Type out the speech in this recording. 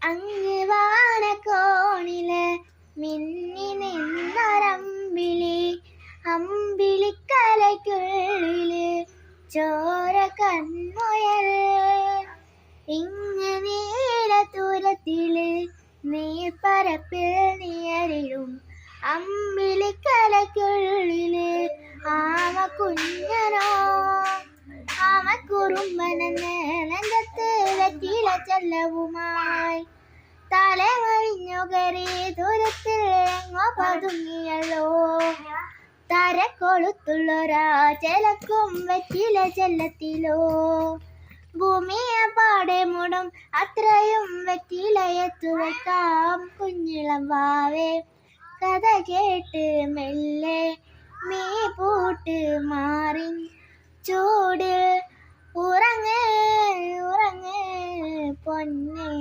അങ്ങ് വാനക്കോണില് മിന്നി നിന്നൊരമ്പിളി, അമ്പിളിക്കലയ്ക്കുള്ളില് ചോര കൺമുയൽ. ഇങ്ങ് നീലത്തൂരത്തില് നീർപ്പരപ്പിൽ നീയരിടും അമ്പിളിക്കലയ്ക്കുള്ളില് ആമക്കുഞ്ഞനോ. ആമക്കുറുമ്പനെന്ന് നെഞ്ചത്ത് വെറ്റില ചെല്ലവുമായി തലവഴിഞ്ഞു കയറി ദൂരത്തിൽ എങ്ങോ പതുങ്ങിയല്ലോ. തരക്കൊളുത്തുള്ളൊരാ ചെലക്കും വെറ്റില ചെല്ലത്തിലോ. ഭൂമിയെ പാടെ മൂടും അത്രയും വെറ്റിലയത്തു വെക്കാം കുഞ്ഞിളം വാവേ. കഥ കേട്ട് മെല്ലെ മീ പൂട്ട് മാറി ചൂട് ഉറങ്ങ് ഉറങ്ങ് പൊന്നേ.